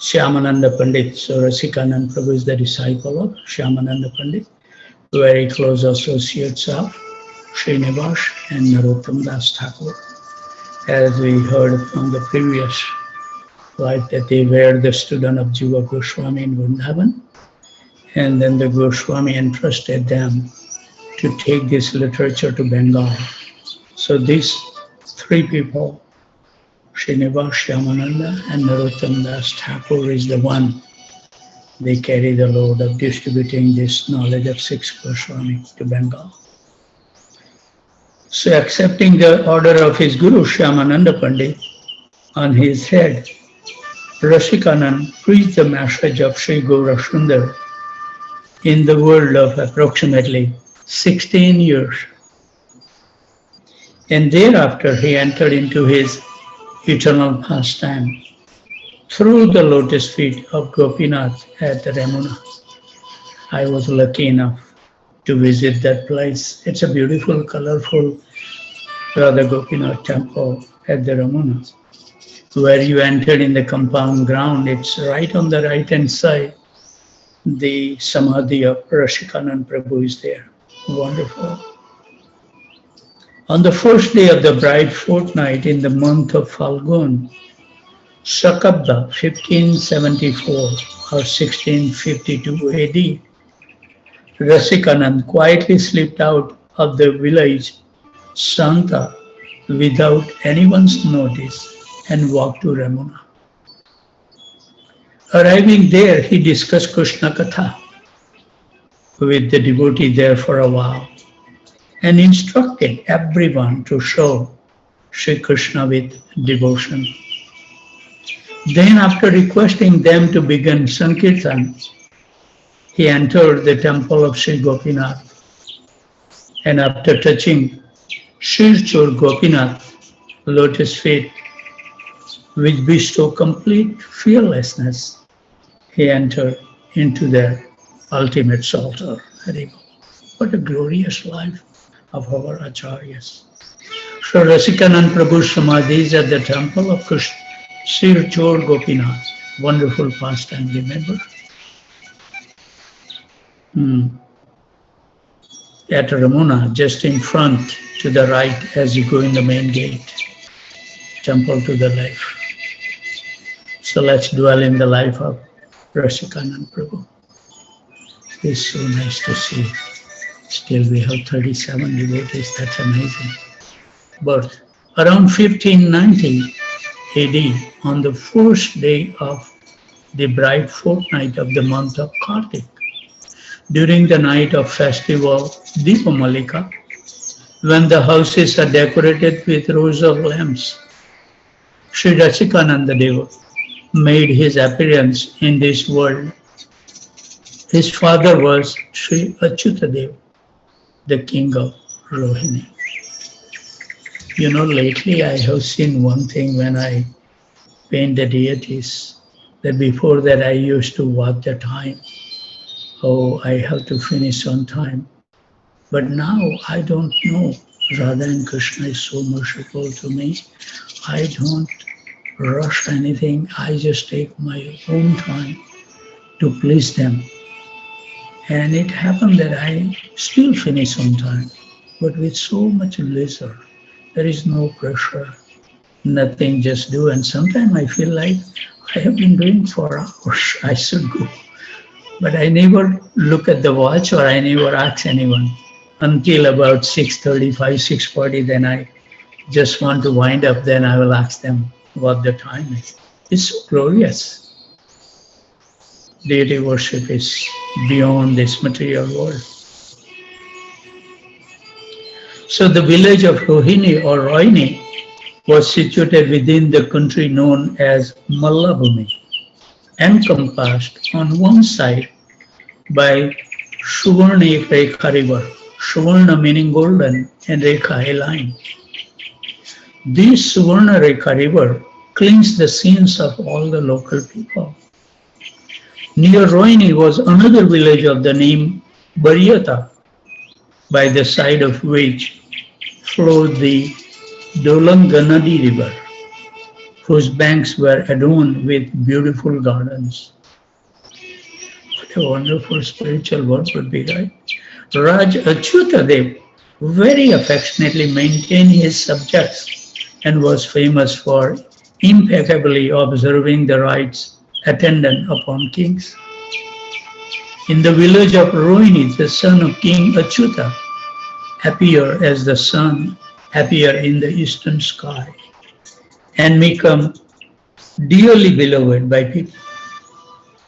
Shyamananda Pandit. So Rasikanand Prabhu is the disciple of Shyamananda Pandit, very close associates of Srinivas and Narottam Das Thakur. As we heard from the previous slide, that they were the student of Jiva Goswami in Vrindavan, and then the Goswami entrusted them to take this literature to Bengal. So these three people, Srinivas, Shyamananda and Narottam Das Thakur, is the one. They carry the load of distributing this knowledge of six Goswami to Bengal. So accepting the order of his Guru Shyamananda Pandit, on his head, Rasikanand preached the message of Sri Gaura Sundar in the world of approximately 16 years. And thereafter he entered into his eternal pastime through the lotus feet of Gopinath at Ramuna. I was lucky enough to visit that place. It's a beautiful, colorful Radha Gopinath temple at the Ramuna. Where you entered in the compound ground, it's right on the right hand side. The Samadhi of Rasikanand Prabhu is there. Wonderful. On the first day of the bride fortnight in the month of Falgun, Shakabda 1574 or 1652 AD, Rasikanand quietly slipped out of the village Santa without anyone's notice and walked to Ramuna. Arriving there, he discussed Krishna Katha with the devotee there for a while and instructed everyone to show Sri Krishna with devotion. Then, after requesting them to begin Sankirtan, he entered the temple of Sri Gopinath, and after touching Sri Chor Gopinath lotus feet, which bestow complete fearlessness, he entered into their ultimate Psalter. What a glorious life of our Acharyas. So Rasikanand Prabhu's Samadhi is at the temple of Sri Chor Gopinath. Wonderful pastime, remember? At Ramuna, just in front to the right as you go in the main gate. Temple to the left. So let's dwell in the life of Rasikanand Prabhu. It's so nice to see. Still we have 37 devotees, that's amazing. Birth. Around 1590 AD, on the first day of the bright fortnight of the month of Kartik, during the night of festival Deepamalika, when the houses are decorated with rows of lamps, Sri Rasikananda Deva made his appearance in this world. His father was Sri Achyutadeva, the king of Rohini. You know, lately I have seen one thing when I paint the deities, that before that I used to watch the time. Oh, I have to finish on time. But now I don't know. Radha and Krishna is so merciful to me. I don't rush anything. I just take my own time to please them. And it happened that I still finish on time, but with so much leisure. There is no pressure, nothing, just do. And sometimes I feel like I have been doing 4 hours, I should go. But I never look at the watch or I never ask anyone until about 6:35, 6:40, then I just want to wind up, then I will ask them what the time is. It's so glorious. Deity worship is beyond this material world. So the village of Rohini or Rohini was situated within the country known as Mallabhumi, encompassed on one side by Suvarna Rekha river, Suvarna meaning golden and Rekha a line. This Suvarna Rekha river cleans the sins of all the local people. Near Rohini was another village of the name Bariyata, by the side of which flowed the Dolanganadi river. whose banks were adorned with beautiful gardens. What a wonderful spiritual word would be, right? Raj Achyutadev very affectionately maintained his subjects and was famous for impeccably observing the rites attendant upon kings. In the village of Rohini, the son of King Achyuta appeared as the sun appear in the eastern sky and become dearly beloved by people.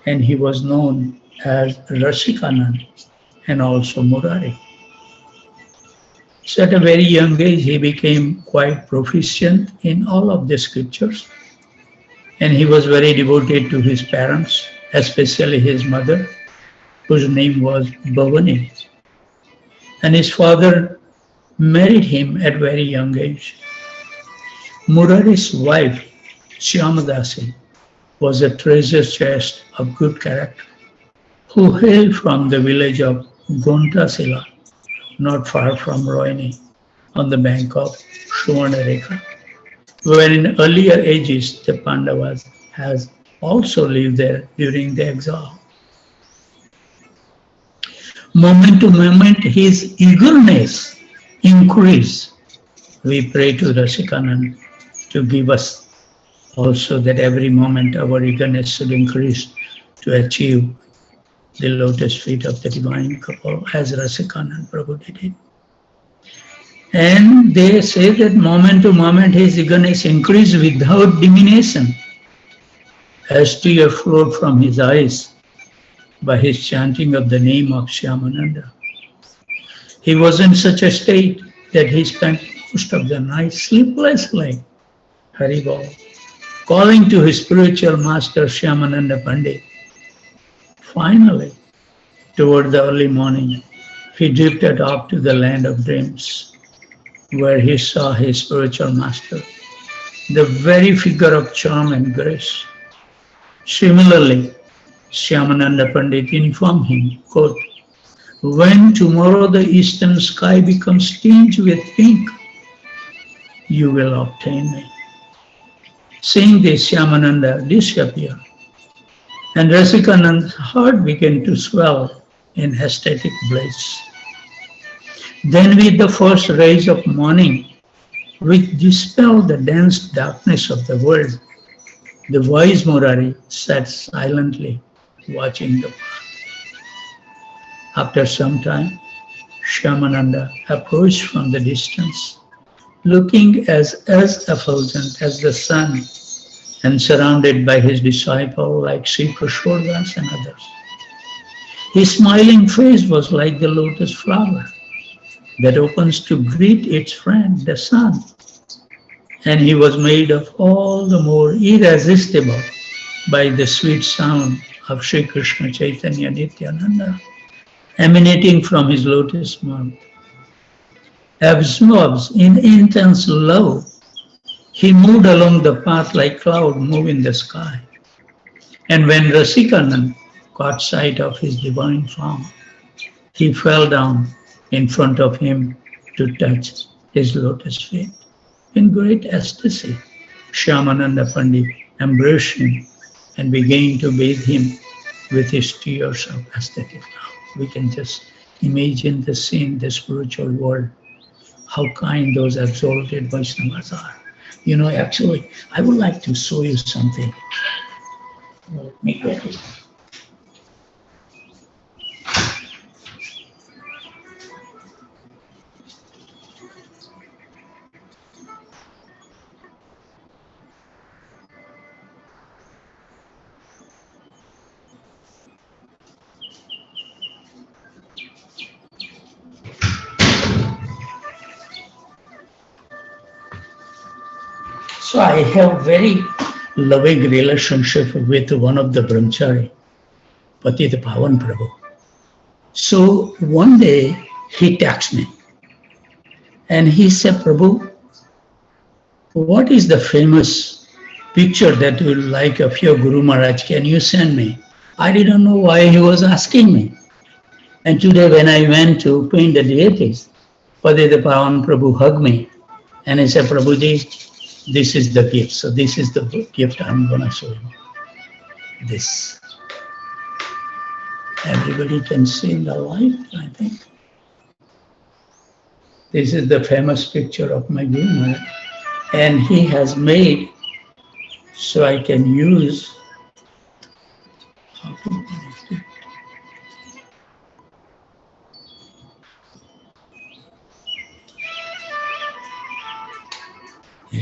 And he was known as Rasikanand and also Murari. So at a very young age, he became quite proficient in all of the scriptures. And he was very devoted to his parents, especially his mother, whose name was Bhavani. And his father married him at very young age. Murari's wife, Shyamadasi, was a treasure chest of good character, who hailed from the village of Gontasila, not far from Rohini, on the bank of Suvarnareka, where in earlier ages the Pandavas has also lived there during the exile. Moment to moment, his eagerness increased. We pray to Rasikanand to give us also that every moment our eagerness should increase to achieve the lotus feet of the divine couple, as Rasikanand Prabhu did it. And they say that moment to moment his eagerness increased without diminution, as tears flowed from his eyes by his chanting of the name of Shyamananda. He was in such a state that he spent most of the night sleeplessly, Haribol, calling to his spiritual master Shyamananda Pandit. Finally, toward the early morning, he drifted off to the land of dreams, where he saw his spiritual master, the very figure of charm and grace. Similarly, Shyamananda Pandit informed him, quote, "When tomorrow the eastern sky becomes tinged with pink, you will obtain me." Saying this, Shyamananda disappeared, and Rasikanand's heart began to swell in ecstatic bliss. Then with the first rays of morning, which dispelled the dense darkness of the world, the wise Murari sat silently watching the path. After some time, Shyamananda approached from the distance, looking as effulgent as the sun and surrounded by his disciples like Sri Krishnadas and others. His smiling face was like the lotus flower that opens to greet its friend, the sun. And he was made of all the more irresistible by the sweet sound of Sri Krishna Chaitanya Nityananda emanating from his lotus mouth. Absorbed in intense love, he moved along the path like cloud move in the sky. And when Rasikanand caught sight of his divine form, he fell down in front of him to touch his lotus feet. In great ecstasy, Shyamananda Pandit embraced him and began to bathe him with his tears of ecstatic love. We can just imagine the scene, the spiritual world, how kind those exalted Vaishnavas are. You know, actually, I would like to show you something. Let me get it. So I have very loving relationship with one of the brahmachari, Patita Pavan Prabhu. So one day he texted me and he said, "Prabhu, what is the famous picture that you like of your Guru Maharaj? Can you send me?" I didn't know why he was asking me. And today when I went to paint the deities, Patita Pavan Prabhu hugged me and he said, "Prabhuji, This is the gift. So this is the gift I'm going to show you. This. Everybody can see in the light, I think. This is the famous picture of my Guru Maharaj. And he has made so I can use. How to connect it?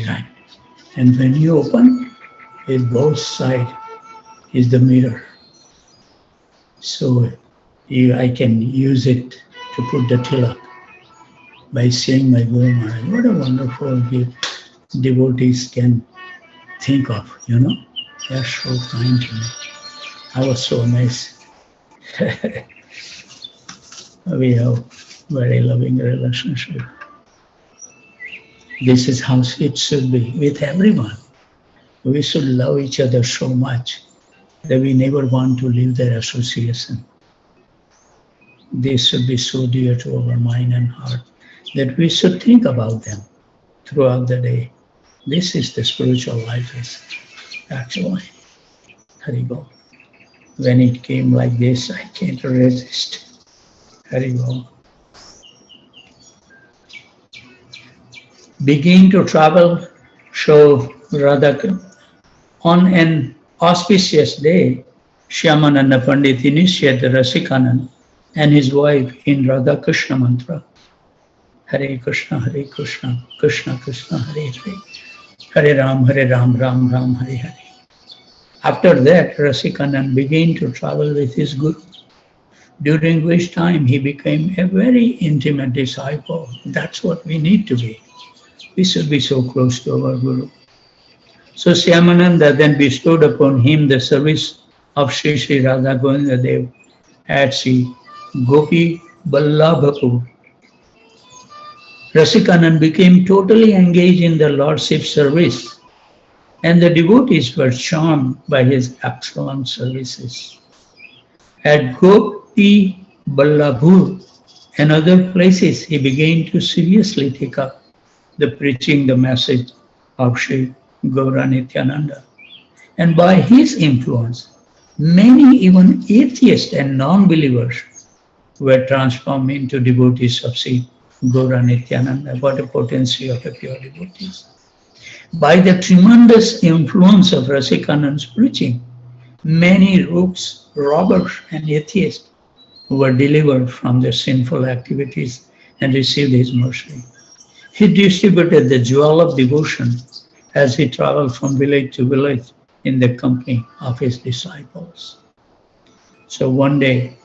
Right. And when you open, it both sides is the mirror. So I can use it to put the tilak by seeing my Guru Maharaj. What a wonderful gift devotees can think of, you know. They are so kind to me. I was so amazed. We have very loving relationship. This is how it should be with everyone. We should love each other so much that we never want to leave their association. This should be so dear to our mind and heart that we should think about them throughout the day. This is the spiritual life is actually. Hari Bol. When it came like this, I can't resist. Hari Bol. Begin to travel, show Radha. On an auspicious day, Shyamananda Pandit initiated Rasikanand and his wife in Radha Krishna mantra. Hare Krishna, Krishna Krishna, Hare Hare. Hare Ram, Ram Ram, Hare Hare. After that, Rasikanand began to travel with his Guru, during which time he became a very intimate disciple. That's what we need to be. We should be so close to our Guru. So Shyamananda then bestowed upon him the service of Sri Sri Radha Govinda Dev at Sri Gopi Ballabhapur. Rasikanand became totally engaged in the Lordship service, and the devotees were charmed by his excellent services. At Gopi Ballabhur and other places, he began to seriously take up the preaching the message of Sri Gaura Nityananda. And by his influence, many even atheists and non-believers were transformed into devotees of Sri Gaura Nityananda. What a potency of a pure devotees. By the tremendous influence of Rasikanand's preaching, many rooks, robbers and atheists were delivered from their sinful activities and received his mercy. He distributed the jewel of devotion as he traveled from village to village in the company of his disciples. So one day,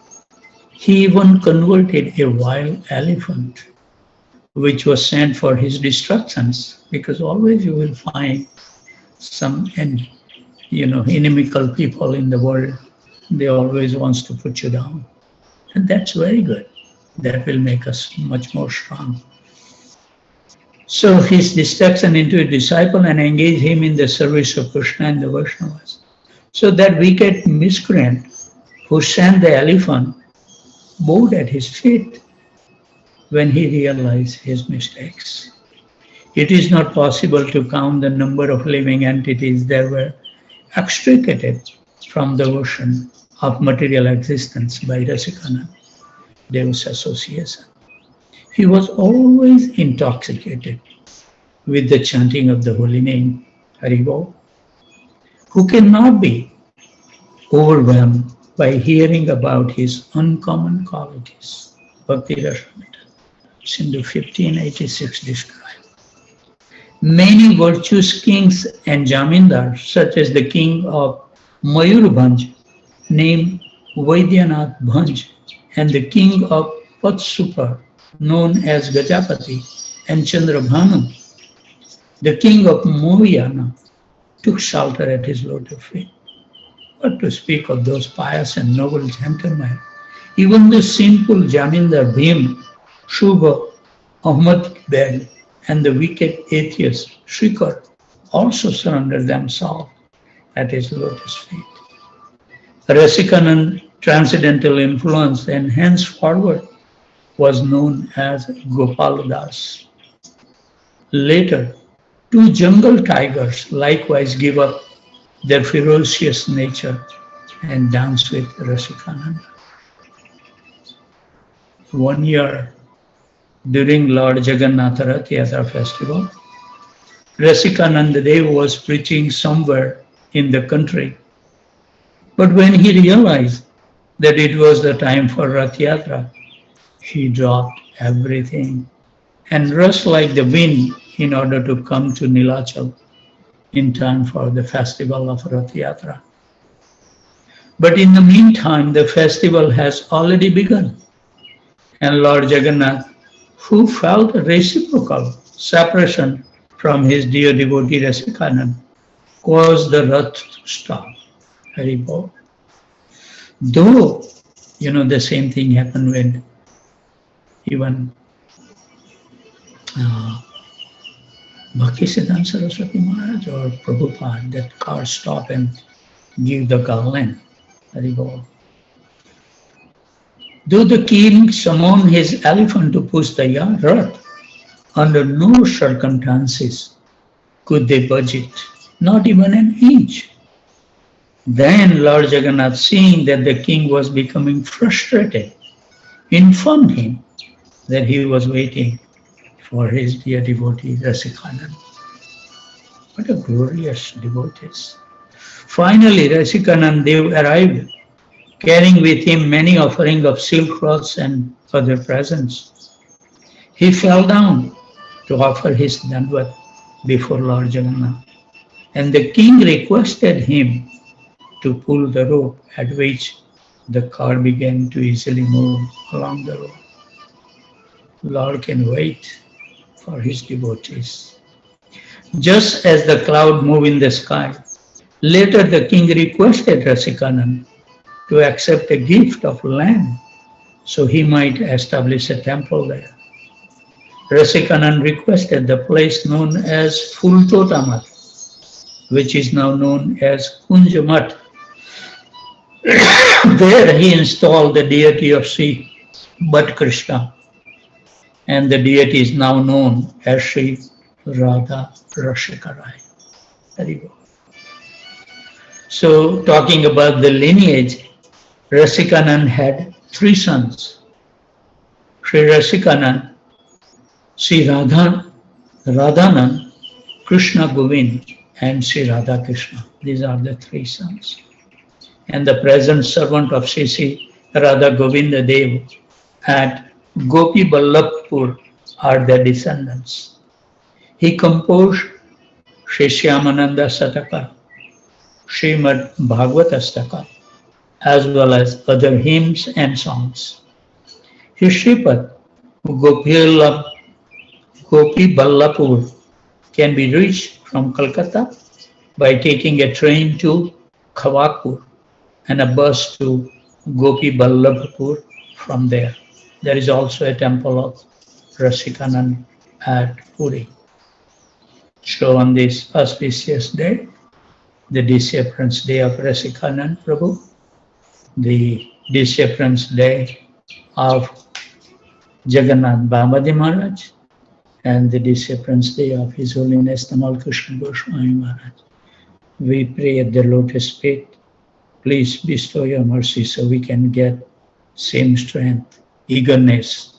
he even converted a wild elephant, which was sent for his destructions, because always you will find some inimical people in the world. They always wants to put you down. And that's very good. That will make us much more strong. So his destruction into a disciple and engaged him in the service of Krishna and the Vaishnavas. So that wicked miscreant who sent the elephant bowed at his feet when he realized his mistakes. It is not possible to count the number of living entities that were extricated from the ocean of material existence by Rasikanand Dev's association. He was always intoxicated with the chanting of the holy name, Hari Bol, who cannot be overwhelmed by hearing about his uncommon qualities. Bhakti Rasamrita, Sindhu 1586 described. Many virtuous kings and jamindars, such as the king of Mayurbhanj, named Vaidyanath Bhanj, and the king of Patsupar, known as Gajapati, and Chandrabhanu, the king of Mohyana, took shelter at his lotus feet. But to speak of those pious and noble gentlemen, even the sinful Jamindar Bhim, Shubha, Ahmad Beg, and the wicked atheist Shrikar also surrendered themselves at his lotus feet. Rasikanand's transcendental influence and henceforward was known as Gopaladas. Later, Two jungle tigers likewise give up their ferocious nature and dance with Rasikananda. One year during Lord Jagannath Rath Yatra festival, Rasikananda Dev was preaching somewhere in the country. But when he realized that it was the time for Rath Yatra, he dropped everything and rushed like the wind in order to come to Nilachal in time for the festival of Rath Yatra. But in the meantime, the festival has already begun. And Lord Jagannath, who felt reciprocal separation from his dear devotee Rasikanand, caused the Rath to stop. Haribol. Though, the same thing happened when even Bhaktisiddhanta Saraswati Maharaj or Prabhupada, that car stop and give the garland. Haribol. Though the king summoned his elephant to push the Rath, under no circumstances could they budge it, not even an inch. Then Lord Jagannath, seeing that the king was becoming frustrated, informed him that he was waiting for his dear devotee Rasikanand. What a glorious devotees. Finally, Rasikanand Dev arrived, carrying with him many offerings of silk cloths and other presents. He fell down to offer his dandvat before Lord Jagannath, and the king requested him to pull the rope, at which the car began to easily move along the road. Lord can wait for his devotees. Just as the cloud moved in the sky, later the king requested Rasikanand to accept a gift of land so he might establish a temple there. Rasikanand requested the place known as Fultotamat, which is now known as Kunjamat. There he installed the deity of Sri Bhat Krishna, and the deity is now known as Sri Radha Rashikarai. So, talking about the lineage, Rasikanand had three sons: Sri Rasikanand, Sri Radhanand, Krishna Govind, and Sri Radha Krishna. These are the three sons. And the present servant of Sri Radha Govinda Dev at Gopi Ballabhpur are their descendants. He composed Sri Shyamananda Sataka, Srimad Bhagavata Staka, as well as other hymns and songs. His Shripad, Gopi Ballabhpur, can be reached from Calcutta by taking a train to Khawagpur and a bus to Gopi Ballabhpur from there. There is also a temple of Rasikanand at Puri. So on this auspicious day, the disappearance day of Rasikanand Prabhu, the disappearance day of Jagannath Bamadi Maharaj, and the disappearance day of His Holiness Tamal Krishna Goswami Maharaj. We pray at the lotus feet, please bestow your mercy so we can get same strength, eagerness,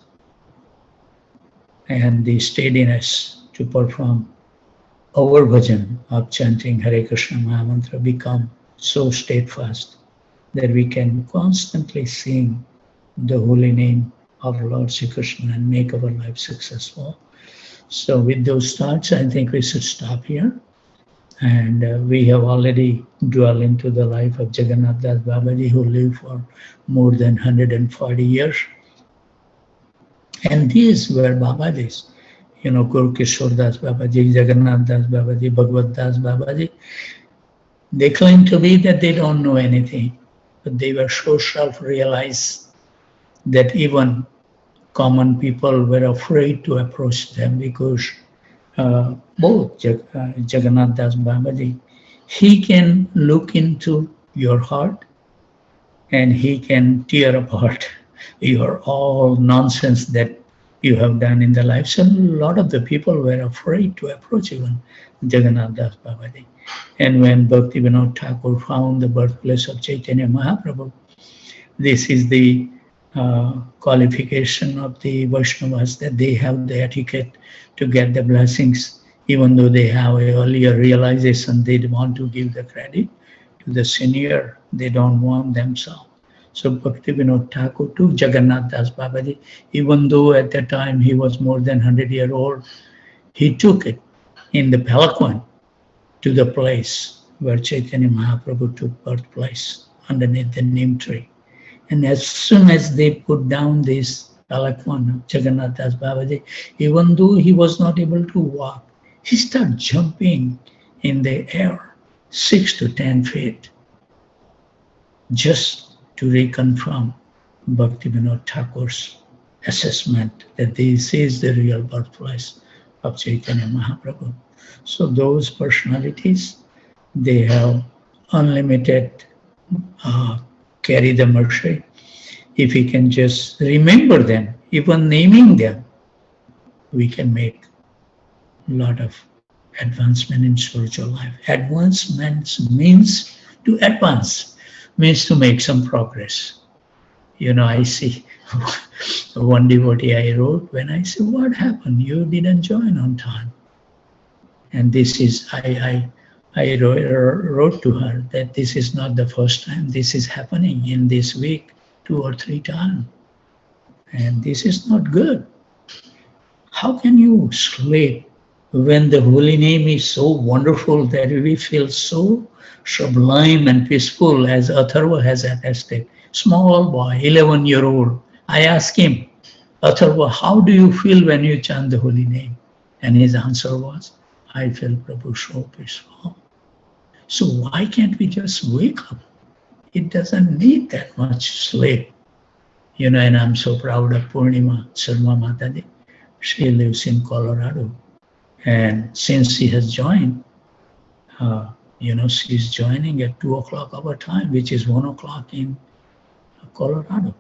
and the steadiness to perform our bhajan of chanting Hare Krishna Mahamantra, become so steadfast that we can constantly sing the holy name of Lord Sri Krishna and make our life successful. So with those thoughts, I think we should stop here. And we have already dwelled into the life of Jagannath Das Babaji, who lived for more than 140 years. And these were Babajis, Guru Kishore Das Babaji, Jagannath Das Babaji, Bhagavad Das Babaji. They claim to be that they don't know anything, but they were so self-realized that even common people were afraid to approach them, because both Jagannath Das Babaji, he can look into your heart and he can tear apart your all nonsense that you have done in the life. So a lot of the people were afraid to approach even Jagannath Das Babaji. And when Bhakti Vinod Thakur found the birthplace of Chaitanya Mahaprabhu, this is the qualification of the Vaishnavas, that they have the etiquette to get the blessings, even though they have earlier realization, they want to give the credit to the senior, they don't want themselves. So Bhakti Vinod Thakur took Jagannath Das Babaji, even though at that time he was more than 100 years old, he took it in the palanquin to the place where Chaitanya Mahaprabhu took birthplace underneath the neem tree. And as soon as they put down this palanquin of Jagannath Das Babaji, even though he was not able to walk, he started jumping in the air, 6 to 10 feet, just to reconfirm Bhakti Vinod Thakur's assessment that this is the real birthplace of Chaitanya Mahaprabhu. So those personalities, they have unlimited carry the mercy. If we can just remember them, even naming them, we can make a lot of advancement in spiritual life. Advancement means to advance, means to make some progress. You know, I see one devotee I wrote, when I say, what happened? You didn't join on time. And this is, I wrote to her that this is not the first time. This is happening in this week 2 or 3 times. And this is not good. How can you sleep when the holy name is so wonderful that we feel so sublime and peaceful, as Atharva has attested? Small boy, 11-year-old. I asked him, Atharva, how do you feel when you chant the holy name? And his answer was, I feel Prabhu so peaceful. So why can't we just wake up? It doesn't need that much sleep. You know, and I'm so proud of Purnima Sharma Mataji. She lives in Colorado. And since she has joined, you know, she's joining at 2 o'clock our time, which is 1 o'clock in Colorado.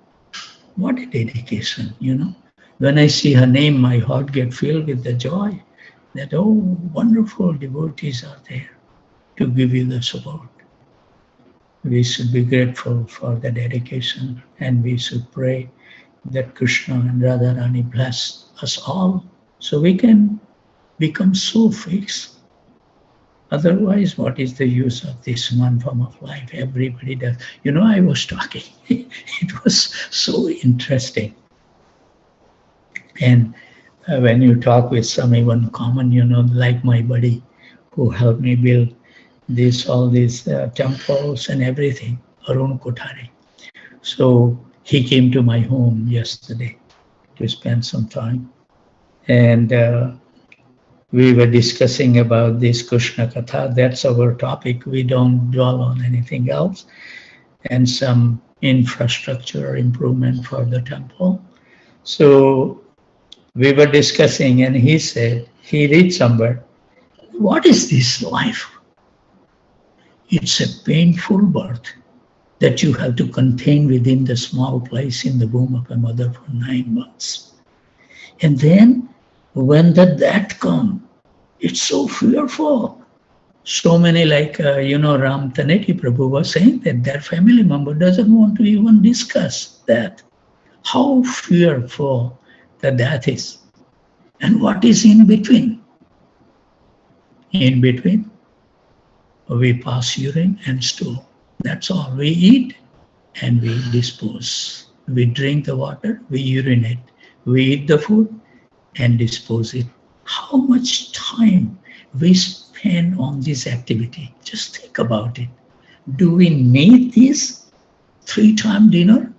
What a dedication, you know. When I see her name, my heart gets filled with the joy that, oh, wonderful devotees are there to give you the support. We should be grateful for the dedication, and we should pray that Krishna and Radharani bless us all so we can become so fixed. Otherwise, what is the use of this one form of life? Everybody does. You know, I was talking. It was so interesting. And when you talk with some even common, you know, like my buddy who helped me build all these temples and everything, Arun Kothari. So he came to my home yesterday to spend some time. And we were discussing about this Krishna Katha. That's our topic. We don't dwell on anything else. And some infrastructure improvement for the temple. So we were discussing, and he said, he read somewhere, what is this life? It's a painful birth that you have to contain within the small place in the womb of a mother for 9 months. And then when the death comes, it's so fearful. So many, like, you know, Ram Taneti Prabhu was saying that their family member doesn't want to even discuss that. How fearful the death is. And what is in between? In between, we pass urine and stool. That's all. We eat and we dispose. We drink the water, we urinate. We eat the food and dispose it. How much time we spend on this activity? Just think about it. Do we need this 3-time dinner?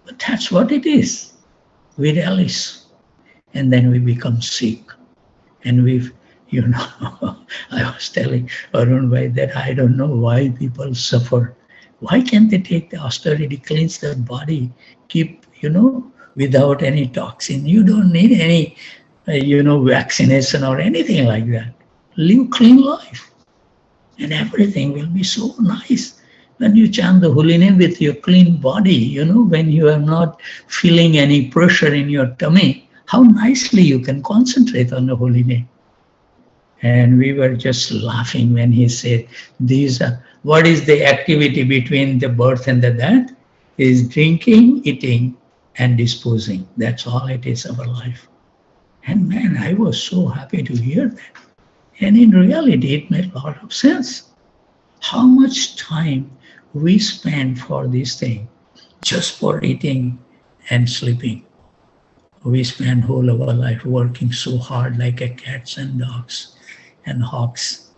But that's what it is. We relish. And then we become sick. And we've, you know, I was telling Arun Bhai that I don't know why people suffer. Why can't they take the austerity, cleanse their body, keep, you know, without any toxin? You don't need any, you know, vaccination or anything like that. Live clean life. And everything will be so nice. When you chant the holy name with your clean body, when you are not feeling any pressure in your tummy, how nicely you can concentrate on the holy name. And we were just laughing when he said, what is the activity between the birth and the death? Is drinking, eating, and disposing. That's all it is, our life. And man, I was so happy to hear that. And in reality, it made a lot of sense. How much time we spend for this thing, just for eating and sleeping. We spend whole of our life working so hard like a cats and dogs and hogs.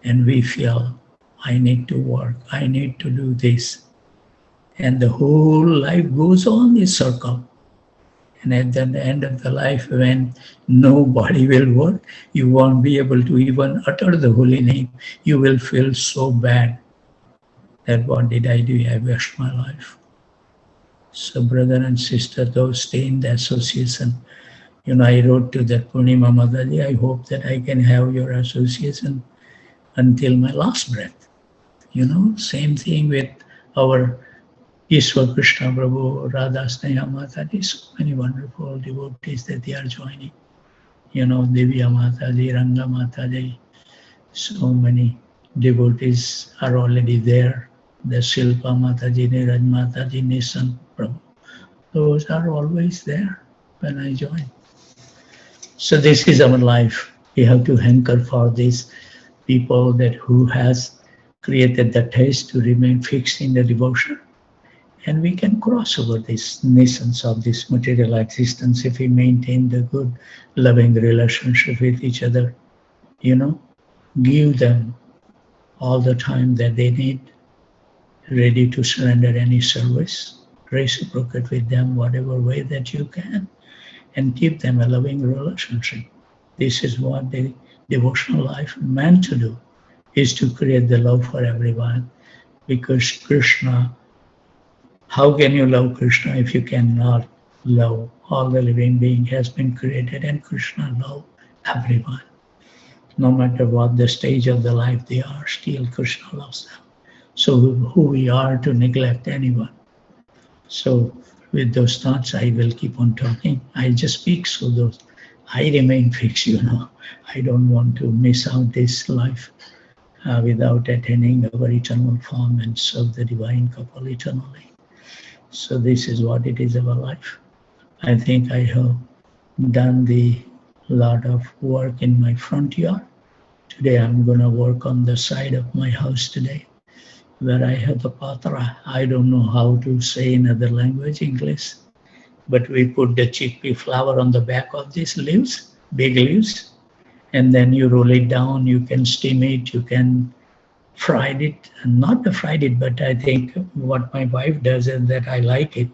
And we feel, I need to work, I need to do this. And the whole life goes on this circle. And at the end of the life, when nobody will work, you won't be able to even utter the holy name. You will feel so bad that what did I do? I wasted my life. So brother and sister, those stay in the association. I wrote to that Purnima Mataji, I hope that I can have your association until my last breath. Same thing with our Ishwar Krishna Prabhu, Radha Sneha Mataji, so many wonderful devotees that they are joining. Divya Mataji, Ranga Mataji, so many devotees are already there. The Shilpa Mataji, Niraj Mataji, Nisan Prabhu. Those are always there when I join. So this is our life. We have to hanker for these people who has created the taste to remain fixed in the devotion. And we can cross over this nations of this material existence if we maintain the good, loving relationship with each other. Give them all the time that they need, ready to surrender any service, reciprocate with them whatever way that you can, and keep them a loving relationship. This is what the devotional life meant to do, is to create the love for everyone. Because Krishna, how can you love Krishna if you cannot love all the living being has been created, and Krishna love everyone. No matter what the stage of the life they are, still Krishna loves them. So who we are to neglect anyone? So with those thoughts, I will keep on talking. I just speak so that I remain fixed, I don't want to miss out this life without attaining our eternal form and serve the divine couple eternally. So this is what it is, our life. I think I have done the lot of work in my front yard. Today I'm going to work on the side of my house today, where I have the patra. I don't know how to say in other language, English, but we put the chickpea flour on the back of these leaves, big leaves, and then you roll it down. You can steam it, you can fry it, and not fried it, but I think what my wife does and that I like it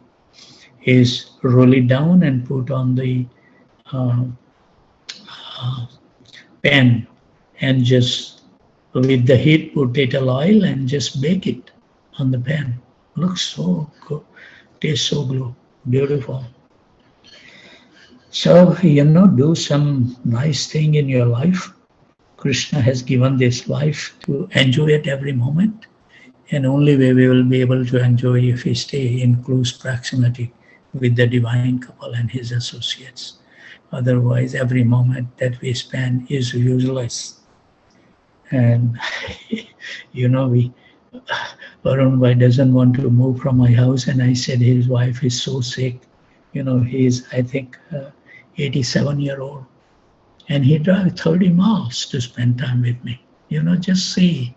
is roll it down and put on the pan and just with the heat put little oil and just bake it on the pan. Looks so good, tastes so good, beautiful. So, do some nice thing in your life. Krishna has given this life to enjoy it every moment. And only way we will be able to enjoy if we stay in close proximity with the divine couple and his associates. Otherwise, every moment that we spend is useless. And, Varun Bhai doesn't want to move from my house. And I said his wife is so sick. He's, I think, 87-year-old. And he drives 30 miles to spend time with me. Just see.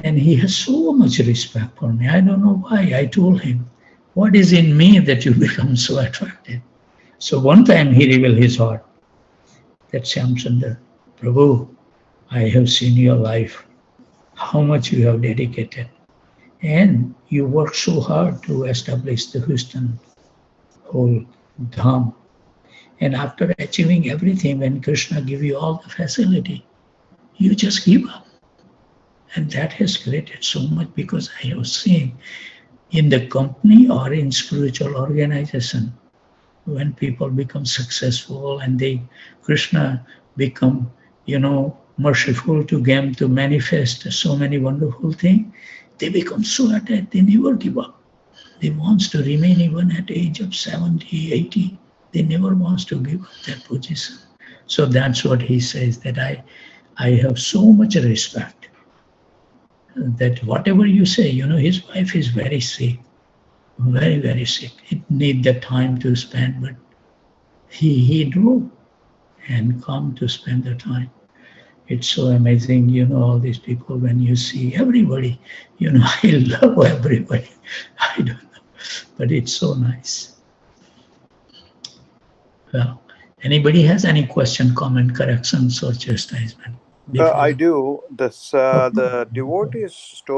And he has so much respect for me. I don't know why. I told him, what is in me that you become so attracted? So one time he revealed his heart. That Shyamchandra, Prabhu, I have seen your life, how much you have dedicated. And you worked so hard to establish the Houston whole dham. And after achieving everything, when Krishna gives you all the facility, you just give up. And that has created so much, because I have seen in the company or in spiritual organization, when people become successful and Krishna become, merciful to them to manifest so many wonderful things, they become so attached, they never give up. They wants to remain even at age of 70, 80. They never wants to give up that position. So that's what he says, that I have so much respect that whatever you say, his wife is very sick, very, very sick. It need the time to spend, but he drove and come to spend the time. It's so amazing, all these people, when you see everybody, I love everybody. I don't know, but it's so nice. Well, anybody has any question, comment, corrections, or chastisement? I do. This the devotee's story